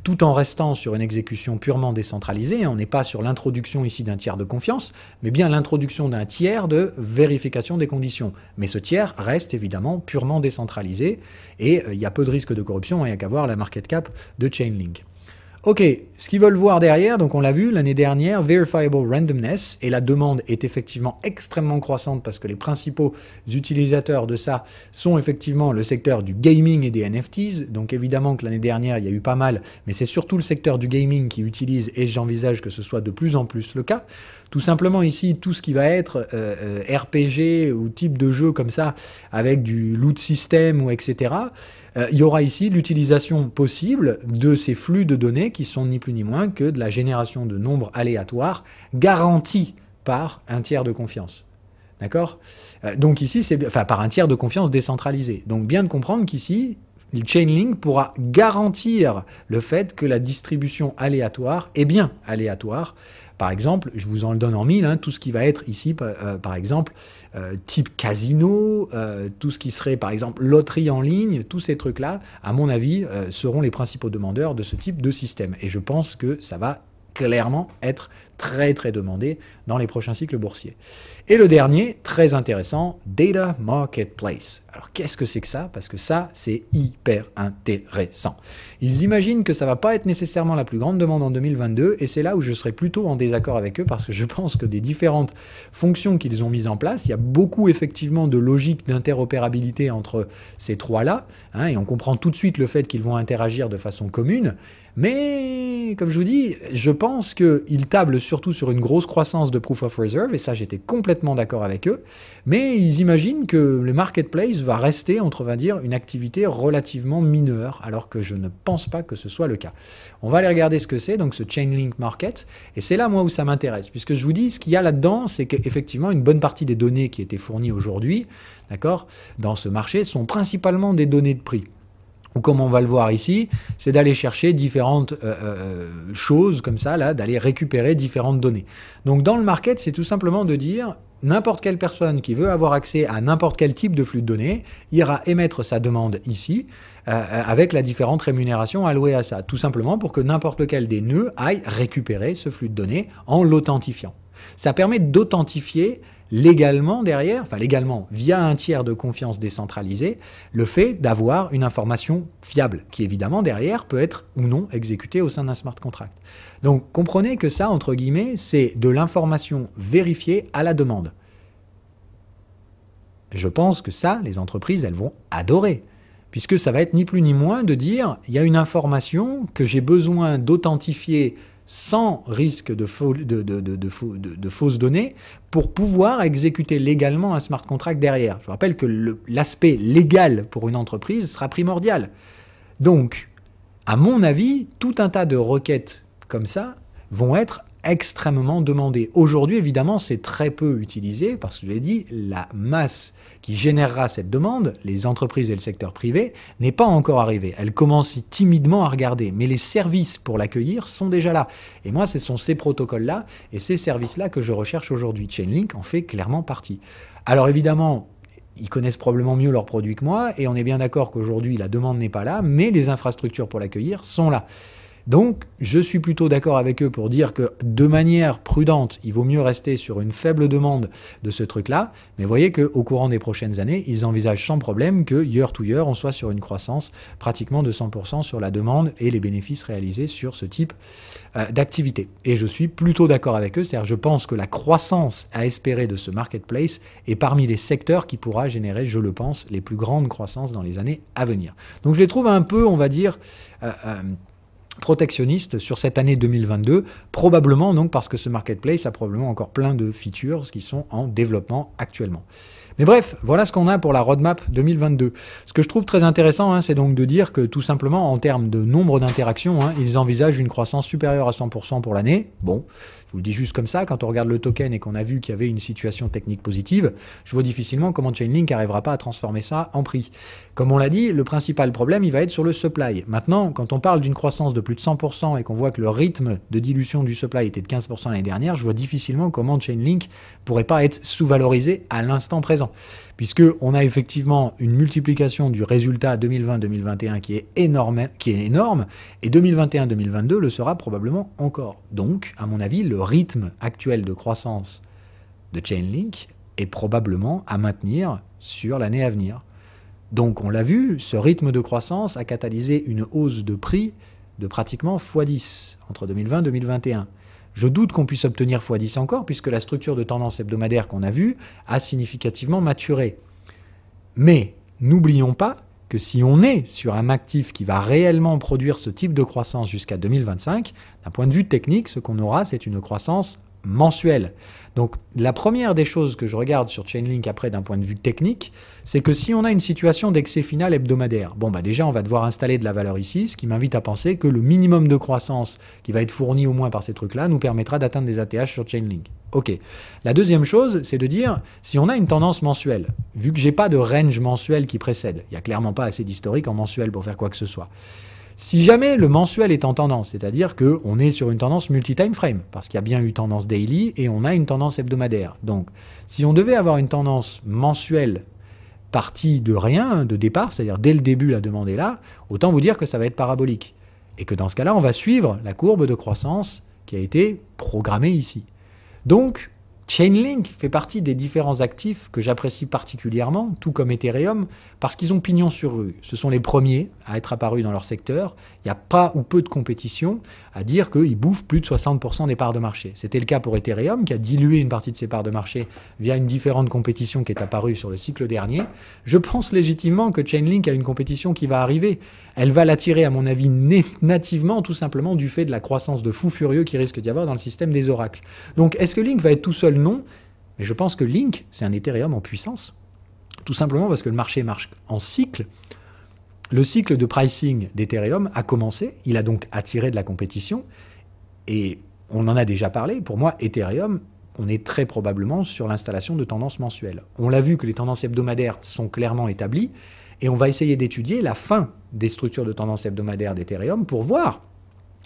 Tout en restant sur une exécution purement décentralisée. On n'est pas sur l'introduction ici d'un tiers de confiance, mais bien l'introduction d'un tiers de vérification des conditions. Mais ce tiers reste évidemment purement décentralisé et il y a peu de risque de corruption, il n'y a qu'à voir la market cap de Chainlink. Ok, ce qu'ils veulent voir derrière, donc on l'a vu l'année dernière, Verifiable Randomness, et la demande est effectivement extrêmement croissante parce que les principaux utilisateurs de ça sont effectivement le secteur du gaming et des NFTs, donc évidemment que l'année dernière il y a eu pas mal, mais c'est surtout le secteur du gaming qui utilise, et j'envisage que ce soit de plus en plus le cas. Tout simplement ici, tout ce qui va être RPG ou type de jeu comme ça, avec du loot system ou etc., il y aura ici l'utilisation possible de ces flux de données qui sont ni plus ni moins que de la génération de nombres aléatoires garantis par un tiers de confiance. D'accord? Donc ici, par un tiers de confiance décentralisé. Donc bien de comprendre qu'ici, le Chainlink pourra garantir le fait que la distribution aléatoire est bien aléatoire. Par exemple, je vous en le donne en mille, tout ce qui va être ici, par exemple, type casino, tout ce qui serait, par exemple, loterie en ligne, tous ces trucs-là, à mon avis, seront les principaux demandeurs de ce type de système. Et je pense que ça va clairement être très très demandé dans les prochains cycles boursiers. Et le dernier, très intéressant, Data Marketplace. Alors qu'est-ce que c'est que ça? Parce que ça, c'est hyper intéressant. Ils imaginent que ça va pas être nécessairement la plus grande demande en 2022, et c'est là où je serai plutôt en désaccord avec eux, parce que je pense que des différentes fonctions qu'ils ont mises en place, il y a beaucoup effectivement de logique d'interopérabilité entre ces trois-là, hein, et on comprend tout de suite le fait qu'ils vont interagir de façon commune. Mais, comme je vous dis, je pense qu'ils tablent surtout sur une grosse croissance de Proof of Reserve, et ça j'étais complètement d'accord avec eux, mais ils imaginent que le marketplace va rester, on va dire, une activité relativement mineure, alors que je ne pense pas que ce soit le cas. On va aller regarder ce que c'est, donc ce Chainlink Market, et c'est là moi où ça m'intéresse, puisque je vous dis, ce qu'il y a là-dedans, c'est qu'effectivement une bonne partie des données qui étaient fournies aujourd'hui, d'accord, dans ce marché, sont principalement des données de prix. Ou comme on va le voir ici, c'est d'aller chercher différentes choses comme ça, là, d'aller récupérer différentes données. Donc dans le market, c'est tout simplement de dire n'importe quelle personne qui veut avoir accès à n'importe quel type de flux de données ira émettre sa demande ici avec la différente rémunération allouée à ça, tout simplement pour que n'importe lequel des nœuds aille récupérer ce flux de données en l'authentifiant. Ça permet d'authentifier légalement derrière, enfin légalement, via un tiers de confiance décentralisé, le fait d'avoir une information fiable, qui évidemment derrière peut être ou non exécutée au sein d'un smart contract. Donc comprenez que ça, entre guillemets, c'est de l'information vérifiée à la demande. Je pense que ça, les entreprises, elles vont adorer, puisque ça va être ni plus ni moins de dire, il y a une information que j'ai besoin d'authentifier sans risque de fausses données pour pouvoir exécuter légalement un smart contract derrière. Je vous rappelle que l'aspect légal pour une entreprise sera primordial. Donc, à mon avis, tout un tas de requêtes comme ça vont être extrêmement demandées. Aujourd'hui, évidemment, c'est très peu utilisé parce que je l'ai dit, la masse qui générera cette demande, les entreprises et le secteur privé, n'est pas encore arrivée. Elle commence timidement à regarder, mais les services pour l'accueillir sont déjà là. Et moi, ce sont ces protocoles-là et ces services-là que je recherche aujourd'hui. Chainlink en fait clairement partie. Alors évidemment, ils connaissent probablement mieux leurs produits que moi et on est bien d'accord qu'aujourd'hui, la demande n'est pas là, mais les infrastructures pour l'accueillir sont là. Donc, je suis plutôt d'accord avec eux pour dire que de manière prudente, il vaut mieux rester sur une faible demande de ce truc-là. Mais vous voyez qu'au courant des prochaines années, ils envisagent sans problème que year to year, on soit sur une croissance pratiquement de 100% sur la demande et les bénéfices réalisés sur ce type d'activité. Et je suis plutôt d'accord avec eux, c'est-à-dire je pense que la croissance à espérer de ce marketplace est parmi les secteurs qui pourra générer, je le pense, les plus grandes croissances dans les années à venir. Donc je les trouve un peu, on va dire, protectionniste sur cette année 2022, probablement donc parce que ce marketplace a probablement encore plein de features qui sont en développement actuellement. Mais bref, voilà ce qu'on a pour la roadmap 2022. Ce que je trouve très intéressant, c'est donc de dire que tout simplement en termes de nombre d'interactions, ils envisagent une croissance supérieure à 100% pour l'année. Bon, je vous le dis juste comme ça, quand on regarde le token et qu'on a vu qu'il y avait une situation technique positive, je vois difficilement comment Chainlink n'arrivera pas à transformer ça en prix. Comme on l'a dit, le principal problème, il va être sur le supply. Maintenant, quand on parle d'une croissance de plus de 100% et qu'on voit que le rythme de dilution du supply était de 15% l'année dernière, je vois difficilement comment Chainlink pourrait pas être sous-valorisé à l'instant présent. Puisqu'on a effectivement une multiplication du résultat 2020-2021 qui est énorme, et 2021-2022 le sera probablement encore. Donc, à mon avis, le rythme actuel de croissance de Chainlink est probablement à maintenir sur l'année à venir. Donc, on l'a vu, ce rythme de croissance a catalysé une hausse de prix de pratiquement x10 entre 2020 et 2021. Je doute qu'on puisse obtenir x10 encore, puisque la structure de tendance hebdomadaire qu'on a vue a significativement maturé. Mais n'oublions pas que si on est sur un actif qui va réellement produire ce type de croissance jusqu'à 2025, d'un point de vue technique, ce qu'on aura, c'est une croissance mensuelle. Donc la première des choses que je regarde sur Chainlink après d'un point de vue technique, c'est que si on a une situation d'excès final hebdomadaire, bon bah déjà on va devoir installer de la valeur ici, ce qui m'invite à penser que le minimum de croissance qui va être fourni au moins par ces trucs-là nous permettra d'atteindre des ATH sur Chainlink. Ok. La deuxième chose, c'est de dire, si on a une tendance mensuelle, vu que j'ai pas de range mensuel qui précède, il n'y a clairement pas assez d'historique en mensuel pour faire quoi que ce soit. Si jamais le mensuel est en tendance, c'est-à-dire qu'on est sur une tendance multi-time frame, parce qu'il y a bien eu tendance daily et on a une tendance hebdomadaire. Donc, si on devait avoir une tendance mensuelle partie de rien, de départ, c'est-à-dire dès le début la demande est là, autant vous dire que ça va être parabolique. Et que dans ce cas-là, on va suivre la courbe de croissance qui a été programmé ici. Donc, Chainlink fait partie des différents actifs que j'apprécie particulièrement, tout comme Ethereum, parce qu'ils ont pignon sur rue. Ce sont les premiers à être apparus dans leur secteur. Il n'y a pas ou peu de compétition à dire qu'ils bouffent plus de 60% des parts de marché. C'était le cas pour Ethereum, qui a dilué une partie de ses parts de marché via une différente compétition qui est apparue sur le cycle dernier. Je pense légitimement que Chainlink a une compétition qui va arriver. Elle va l'attirer, à mon avis, nativement, tout simplement du fait de la croissance de fou furieux qui risque d'y avoir dans le système des oracles. Donc, est-ce que Link va être tout seul? Non. Mais je pense que Link, c'est un Ethereum en puissance. Tout simplement parce que le marché marche en cycle. Le cycle de pricing d'Ethereum a commencé. Il a donc attiré de la compétition. Et on en a déjà parlé. Pour moi, Ethereum, on est très probablement sur l'installation de tendances mensuelles. On l'a vu que les tendances hebdomadaires sont clairement établies. Et on va essayer d'étudier la fin des structures de tendance hebdomadaire d'Ethereum pour voir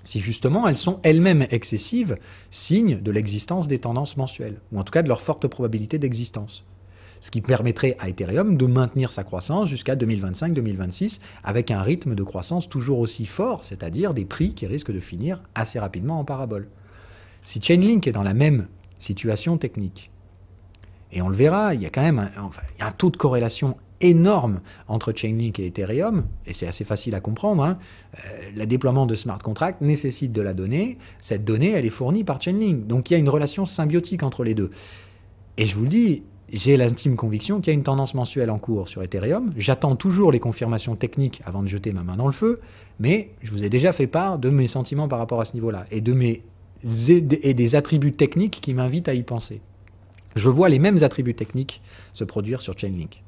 si justement elles sont elles-mêmes excessives, signe de l'existence des tendances mensuelles, ou en tout cas de leur forte probabilité d'existence. Ce qui permettrait à Ethereum de maintenir sa croissance jusqu'à 2025-2026 avec un rythme de croissance toujours aussi fort, c'est-à-dire des prix qui risquent de finir assez rapidement en parabole. Si Chainlink est dans la même situation technique, et on le verra, il y a quand même un taux de corrélation énorme entre Chainlink et Ethereum, et c'est assez facile à comprendre. Hein. Le déploiement de smart contracts nécessite de la donnée. Cette donnée, elle est fournie par Chainlink. Donc il y a une relation symbiotique entre les deux. Et je vous le dis, j'ai l'intime conviction qu'il y a une tendance mensuelle en cours sur Ethereum. J'attends toujours les confirmations techniques avant de jeter ma main dans le feu, mais je vous ai déjà fait part de mes sentiments par rapport à ce niveau-là, et des attributs techniques qui m'invitent à y penser. Je vois les mêmes attributs techniques se produire sur Chainlink.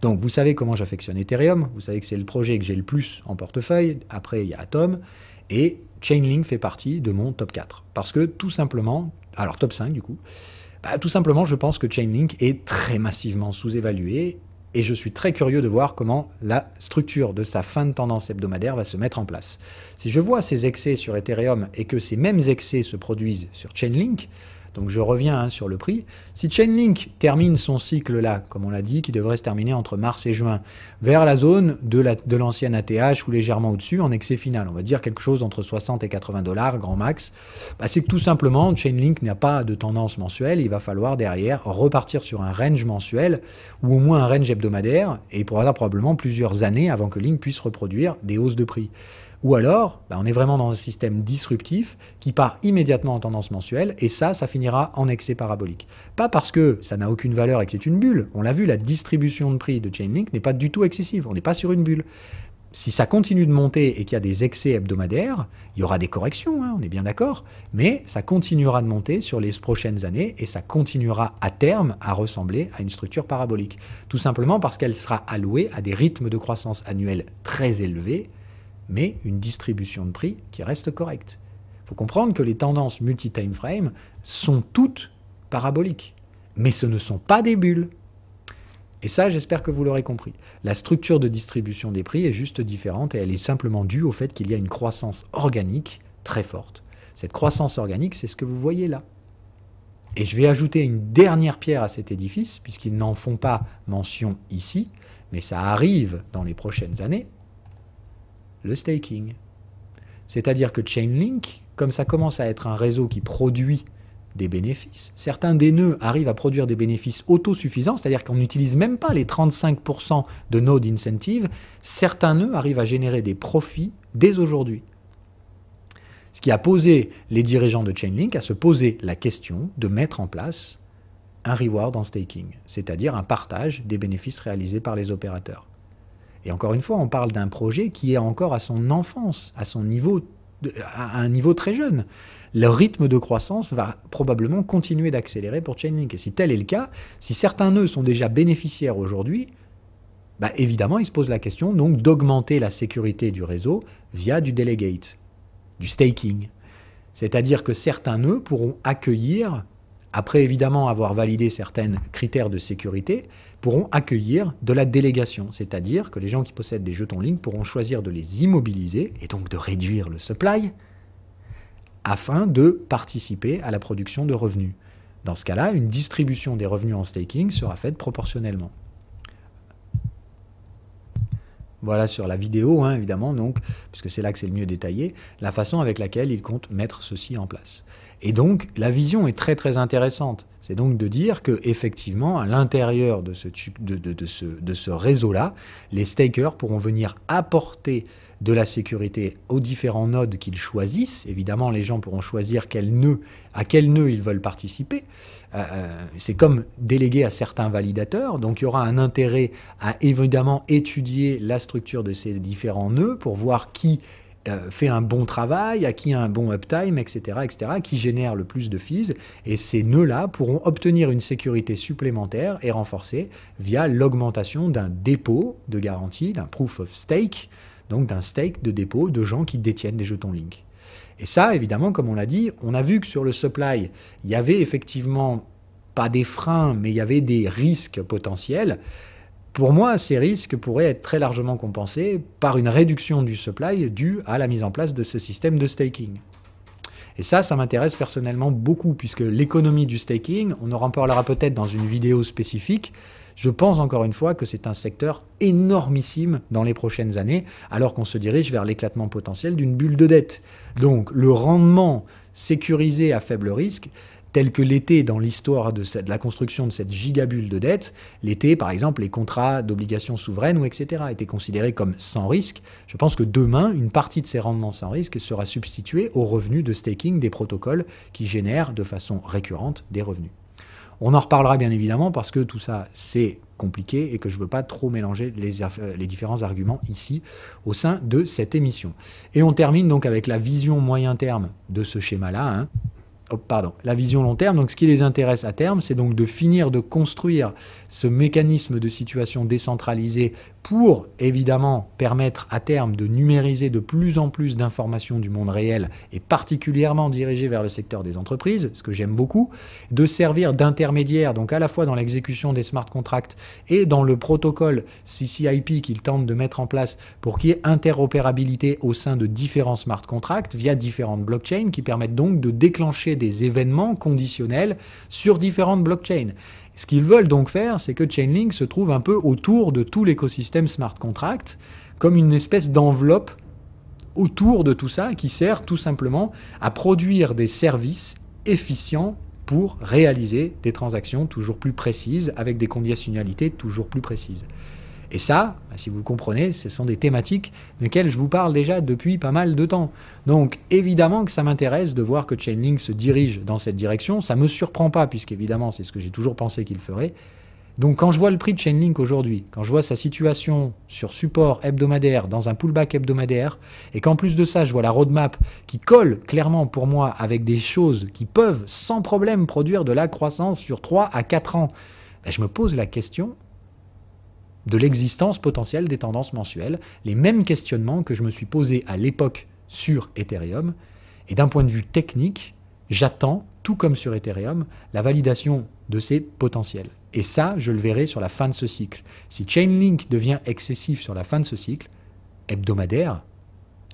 Donc, vous savez comment j'affectionne Ethereum. Vous savez que c'est le projet que j'ai le plus en portefeuille. Après, il y a Atom. Et Chainlink fait partie de mon top 4. Parce que, tout simplement, alors top 5 du coup, tout simplement, je pense que Chainlink est très massivement sous-évalué. Et je suis très curieux de voir comment la structure de sa fin de tendance hebdomadaire va se mettre en place. Si je vois ces excès sur Ethereum et que ces mêmes excès se produisent sur Chainlink, donc je reviens sur le prix. Si Chainlink termine son cycle là, comme on l'a dit, qui devrait se terminer entre mars et juin, vers la zone de l'ancienne ATH ou légèrement au-dessus en excès final, on va dire quelque chose entre 60 et 80 $, grand max, c'est que tout simplement Chainlink n'a pas de tendance mensuelle, il va falloir derrière repartir sur un range mensuel ou au moins un range hebdomadaire, et il faudra probablement plusieurs années avant que Link puisse reproduire des hausses de prix. Ou alors, on est vraiment dans un système disruptif qui part immédiatement en tendance mensuelle, et ça finira en excès parabolique. Pas parce que ça n'a aucune valeur et que c'est une bulle. On l'a vu, la distribution de prix de Chainlink n'est pas du tout excessive. On n'est pas sur une bulle. Si ça continue de monter et qu'il y a des excès hebdomadaires, il y aura des corrections, on est bien d'accord, mais ça continuera de monter sur les prochaines années et ça continuera à terme à ressembler à une structure parabolique. Tout simplement parce qu'elle sera allouée à des rythmes de croissance annuels très élevés, mais une distribution de prix qui reste correcte. Il faut comprendre que les tendances multi-time frame sont toutes paraboliques, mais ce ne sont pas des bulles. Et ça, j'espère que vous l'aurez compris. La structure de distribution des prix est juste différente et elle est simplement due au fait qu'il y a une croissance organique très forte. Cette croissance organique, c'est ce que vous voyez là. Et je vais ajouter une dernière pierre à cet édifice, puisqu'ils n'en font pas mention ici, mais ça arrive dans les prochaines années, le staking. C'est-à-dire que Chainlink, comme ça commence à être un réseau qui produit des bénéfices, certains des nœuds arrivent à produire des bénéfices autosuffisants, c'est-à-dire qu'on n'utilise même pas les 35% de node incentive, certains nœuds arrivent à générer des profits dès aujourd'hui. Ce qui a posé les dirigeants de Chainlink à se poser la question de mettre en place un reward en staking, c'est-à-dire un partage des bénéfices réalisés par les opérateurs. Et encore une fois, on parle d'un projet qui est encore à son enfance, à un niveau très jeune. Le rythme de croissance va probablement continuer d'accélérer pour Chainlink. Et si tel est le cas, si certains nœuds sont déjà bénéficiaires aujourd'hui, évidemment, il se pose la question donc d'augmenter la sécurité du réseau via du delegate, du staking. C'est-à-dire que certains nœuds pourront accueillir, après évidemment avoir validé certains critères de sécurité, pourront accueillir de la délégation. C'est-à-dire que les gens qui possèdent des jetons Link pourront choisir de les immobiliser et donc de réduire le supply afin de participer à la production de revenus. Dans ce cas-là, une distribution des revenus en staking sera faite proportionnellement. Voilà sur la vidéo, évidemment, donc, puisque c'est là que c'est le mieux détaillé, la façon avec laquelle ils comptent mettre ceci en place. Et donc, la vision est très très intéressante. C'est donc de dire qu'effectivement, à l'intérieur de ce réseau-là, les stakers pourront venir apporter de la sécurité aux différents nodes qu'ils choisissent. Évidemment, les gens pourront choisir à quel nœud ils veulent participer. C'est comme déléguer à certains validateurs. Donc, il y aura un intérêt à évidemment étudier la structure de ces différents nœuds pour voir qui fait un bon travail, à qui a un bon uptime, etc., qui génère le plus de fees. Et ces nœuds-là pourront obtenir une sécurité supplémentaire et renforcée via l'augmentation d'un dépôt de garantie, d'un proof of stake, donc d'un stake de dépôt de gens qui détiennent des jetons Link. Et ça, évidemment, comme on l'a dit, on a vu que sur le supply, il y avait effectivement pas des freins, mais il y avait des risques potentiels. Pour moi, ces risques pourraient être très largement compensés par une réduction du supply due à la mise en place de ce système de staking. Et ça m'intéresse personnellement beaucoup, puisque l'économie du staking, on en reparlera peut-être dans une vidéo spécifique, je pense encore une fois que c'est un secteur énormissime dans les prochaines années, alors qu'on se dirige vers l'éclatement potentiel d'une bulle de dette. Donc le rendement sécurisé à faible risque, tel que l'était dans l'histoire de la construction de cette gigabulle de dette, l'était par exemple les contrats d'obligations souveraines ou etc. étaient considérés comme sans risque. Je pense que demain, une partie de ces rendements sans risque sera substituée aux revenus de staking des protocoles qui génèrent de façon récurrente des revenus. On en reparlera bien évidemment parce que tout ça c'est compliqué et que je ne veux pas trop mélanger les différents arguments ici au sein de cette émission. Et on termine donc avec la vision moyen terme de ce schéma-là. La vision long terme. Donc, ce qui les intéresse à terme, c'est donc de finir de construire ce mécanisme de situation décentralisée pour, évidemment, permettre à terme de numériser de plus en plus d'informations du monde réel et particulièrement dirigé vers le secteur des entreprises, ce que j'aime beaucoup, de servir d'intermédiaire, donc à la fois dans l'exécution des smart contracts et dans le protocole CCIP qu'ils tentent de mettre en place pour qu'il y ait interopérabilité au sein de différents smart contracts via différentes blockchains qui permettent donc de déclencher des événements conditionnels sur différentes blockchains. Ce qu'ils veulent donc faire, c'est que Chainlink se trouve un peu autour de tout l'écosystème smart contract, comme une espèce d'enveloppe autour de tout ça qui sert tout simplement à produire des services efficients pour réaliser des transactions toujours plus précises avec des conditionnalités toujours plus précises. Et ça, si vous le comprenez, ce sont des thématiques desquelles je vous parle déjà depuis pas mal de temps. Donc évidemment que ça m'intéresse de voir que Chainlink se dirige dans cette direction. Ça ne me surprend pas, puisqu'évidemment c'est ce que j'ai toujours pensé qu'il ferait. Donc quand je vois le prix de Chainlink aujourd'hui, quand je vois sa situation sur support hebdomadaire, dans un pullback hebdomadaire, et qu'en plus de ça je vois la roadmap qui colle clairement pour moi avec des choses qui peuvent sans problème produire de la croissance sur 3 à 4 ans, ben je me pose la question de l'existence potentielle des tendances mensuelles, les mêmes questionnements que je me suis posé à l'époque sur Ethereum. Et d'un point de vue technique, j'attends, tout comme sur Ethereum, la validation de ces potentiels. Et ça, je le verrai sur la fin de ce cycle. Si Chainlink devient excessif sur la fin de ce cycle, hebdomadaire,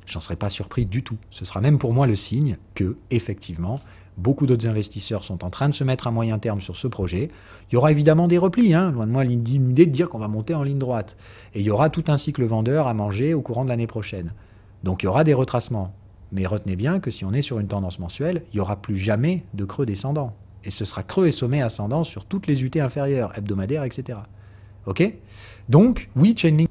j'en serai pas surpris du tout. Ce sera même pour moi le signe que, effectivement, beaucoup d'autres investisseurs sont en train de se mettre à moyen terme sur ce projet. Il y aura évidemment des replis, loin de moi l'idée de dire qu'on va monter en ligne droite. Et il y aura tout un cycle vendeur à manger au courant de l'année prochaine. Donc il y aura des retracements. Mais retenez bien que si on est sur une tendance mensuelle, il n'y aura plus jamais de creux descendant. Et ce sera creux et sommet ascendant sur toutes les UT inférieures, hebdomadaires, etc. Ok? Donc, oui, Chainlink.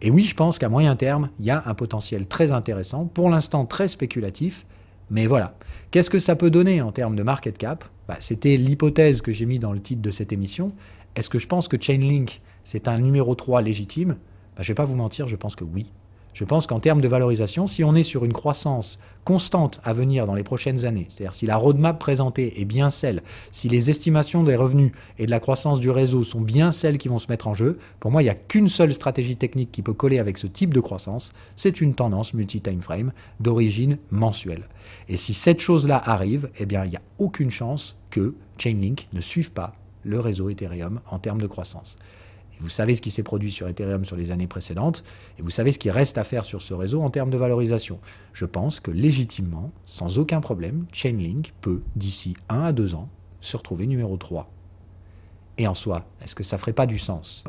Et oui, je pense qu'à moyen terme, il y a un potentiel très intéressant, pour l'instant très spéculatif, mais voilà. Qu'est-ce que ça peut donner en termes de market cap? C'était l'hypothèse que j'ai mis dans le titre de cette émission. Est-ce que je pense que Chainlink, c'est un numéro 3 légitime? Je ne vais pas vous mentir, je pense que oui. Je pense qu'en termes de valorisation, si on est sur une croissance constante à venir dans les prochaines années, c'est-à-dire si la roadmap présentée est bien celle, si les estimations des revenus et de la croissance du réseau sont bien celles qui vont se mettre en jeu, pour moi, il n'y a qu'une seule stratégie technique qui peut coller avec ce type de croissance, c'est une tendance multi-time frame d'origine mensuelle. Et si cette chose-là arrive, eh bien, il n'y a aucune chance que Chainlink ne suive pas le réseau Ethereum en termes de croissance. Vous savez ce qui s'est produit sur Ethereum sur les années précédentes, et vous savez ce qui reste à faire sur ce réseau en termes de valorisation. Je pense que légitimement, sans aucun problème, Chainlink peut, d'ici 1 à 2 ans, se retrouver numéro 3. Et en soi, est-ce que ça ne ferait pas du sens?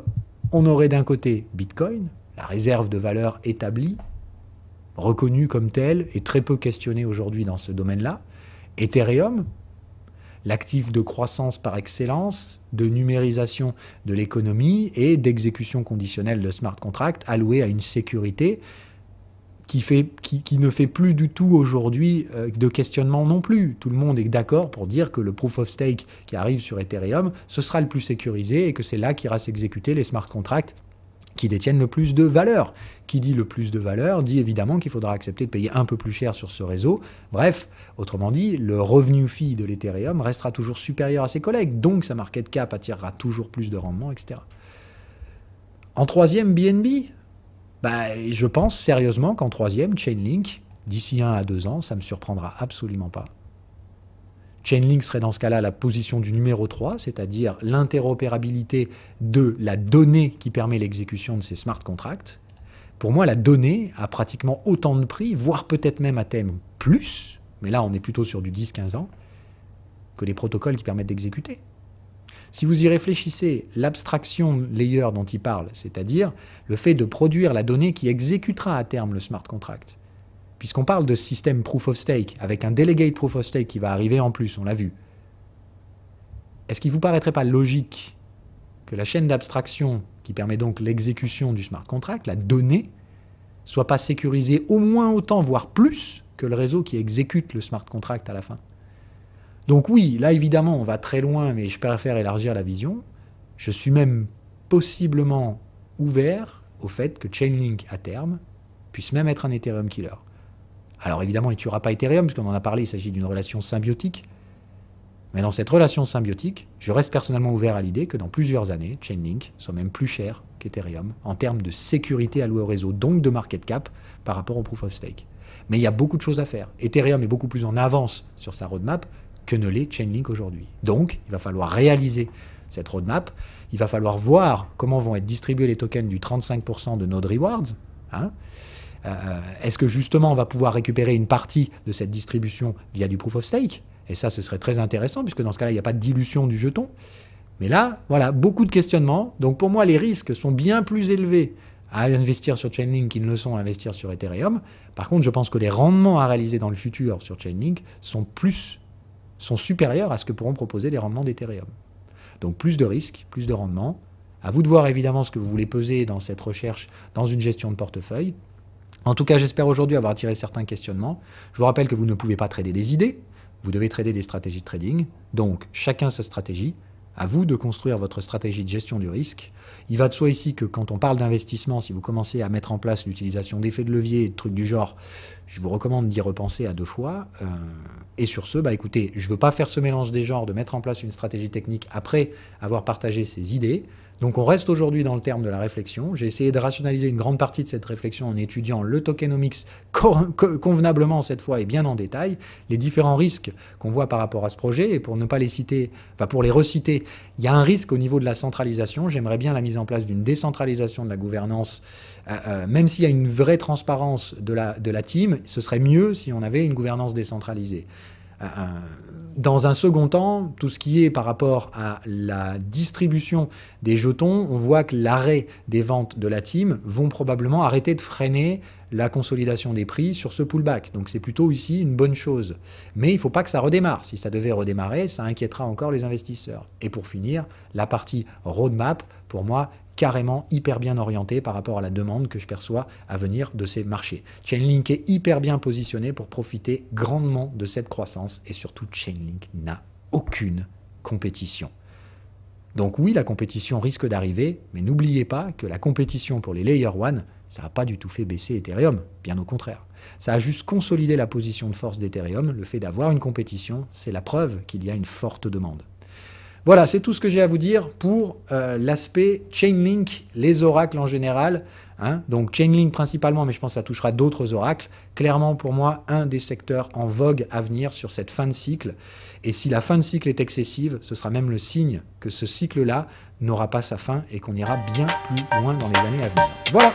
On aurait d'un côté Bitcoin, la réserve de valeur établie, reconnue comme telle et très peu questionnée aujourd'hui dans ce domaine-là, Ethereum, l'actif de croissance par excellence, de numérisation de l'économie et d'exécution conditionnelle de smart contracts alloué à une sécurité qui ne fait plus du tout aujourd'hui de questionnement non plus. Tout le monde est d'accord pour dire que le proof of stake qui arrive sur Ethereum, ce sera le plus sécurisé et que c'est là qu'ira s'exécuter les smart contracts qui détiennent le plus de valeur. Qui dit le plus de valeur dit évidemment qu'il faudra accepter de payer un peu plus cher sur ce réseau. Bref, autrement dit, le revenu fee de l'Ethereum restera toujours supérieur à ses collègues, donc sa market cap attirera toujours plus de rendement, etc. En troisième, BNB, je pense sérieusement qu'en troisième, Chainlink, d'ici 1 à 2 ans, ça ne me surprendra absolument pas. Chainlink serait dans ce cas-là la position du numéro 3, c'est-à-dire l'interopérabilité de la donnée qui permet l'exécution de ces smart contracts. Pour moi, la donnée a pratiquement autant de prix, voire peut-être même à terme plus, mais là on est plutôt sur du 10-15 ans, que les protocoles qui permettent d'exécuter. Si vous y réfléchissez, l'abstraction layer dont il parle, c'est-à-dire le fait de produire la donnée qui exécutera à terme le smart contract, puisqu'on parle de système proof of stake, avec un delegate proof of stake qui va arriver en plus, on l'a vu, est-ce qu'il ne vous paraîtrait pas logique que la chaîne d'abstraction qui permet donc l'exécution du smart contract, la donnée, soit pas sécurisée au moins autant, voire plus, que le réseau qui exécute le smart contract à la fin? Donc oui, là évidemment on va très loin, mais je préfère élargir la vision. Je suis même possiblement ouvert au fait que Chainlink à terme puisse même être un Ethereum killer. Alors évidemment il ne tuera pas Ethereum, puisqu'on en a parlé, il s'agit d'une relation symbiotique. Mais dans cette relation symbiotique, je reste personnellement ouvert à l'idée que dans plusieurs années, Chainlink soit même plus cher qu'Ethereum en termes de sécurité allouée au réseau, donc de market cap par rapport au proof of stake. Mais il y a beaucoup de choses à faire. Ethereum est beaucoup plus en avance sur sa roadmap que ne l'est Chainlink aujourd'hui. Donc, il va falloir réaliser cette roadmap. Il va falloir voir comment vont être distribués les tokens du 35% de Node Rewards. Est-ce que justement on va pouvoir récupérer une partie de cette distribution via du proof of stake? Et ça, ce serait très intéressant, puisque dans ce cas-là, il n'y a pas de dilution du jeton. Mais là, voilà, beaucoup de questionnements. Donc pour moi, les risques sont bien plus élevés à investir sur Chainlink qu'ils ne le sont à investir sur Ethereum. Par contre, je pense que les rendements à réaliser dans le futur sur Chainlink sont supérieurs à ce que pourront proposer les rendements d'Ethereum. Donc plus de risques, plus de rendements. À vous de voir évidemment ce que vous voulez peser dans cette recherche, dans une gestion de portefeuille. En tout cas, j'espère aujourd'hui avoir tiré certains questionnements. Je vous rappelle que vous ne pouvez pas trader des idées, vous devez trader des stratégies de trading. Donc chacun sa stratégie. À vous de construire votre stratégie de gestion du risque. Il va de soi ici que quand on parle d'investissement, si vous commencez à mettre en place l'utilisation d'effets de levier et de trucs du genre, je vous recommande d'y repenser à 2 fois. Et sur ce, écoutez, je ne veux pas faire ce mélange des genres, de mettre en place une stratégie technique après avoir partagé ces idées. Donc on reste aujourd'hui dans le terme de la réflexion. J'ai essayé de rationaliser une grande partie de cette réflexion en étudiant le tokenomics convenablement cette fois et bien en détail, les différents risques qu'on voit par rapport à ce projet. Et pour ne pas les citer, pour les reciter, il y a un risque au niveau de la centralisation. J'aimerais bien la mise en place d'une décentralisation de la gouvernance. Même s'il y a une vraie transparence de la team, ce serait mieux si on avait une gouvernance décentralisée. Dans un second temps, tout ce qui est par rapport à la distribution des jetons, on voit que l'arrêt des ventes de la team vont probablement arrêter de freiner la consolidation des prix sur ce pullback. Donc c'est plutôt ici une bonne chose. Mais il ne faut pas que ça redémarre. Si ça devait redémarrer, ça inquiétera encore les investisseurs. Et pour finir, la partie roadmap, pour moi, carrément hyper bien orienté par rapport à la demande que je perçois à venir de ces marchés. Chainlink est hyper bien positionné pour profiter grandement de cette croissance et surtout Chainlink n'a aucune compétition. Donc oui, la compétition risque d'arriver, mais n'oubliez pas que la compétition pour les Layer 1, ça n'a pas du tout fait baisser Ethereum, bien au contraire. Ça a juste consolidé la position de force d'Ethereum. Le fait d'avoir une compétition, c'est la preuve qu'il y a une forte demande. Voilà, c'est tout ce que j'ai à vous dire pour l'aspect Chainlink, les oracles en général. Donc Chainlink principalement, mais je pense que ça touchera d'autres oracles. Clairement, pour moi, un des secteurs en vogue à venir sur cette fin de cycle. Et si la fin de cycle est excessive, ce sera même le signe que ce cycle-là n'aura pas sa fin et qu'on ira bien plus loin dans les années à venir. Voilà!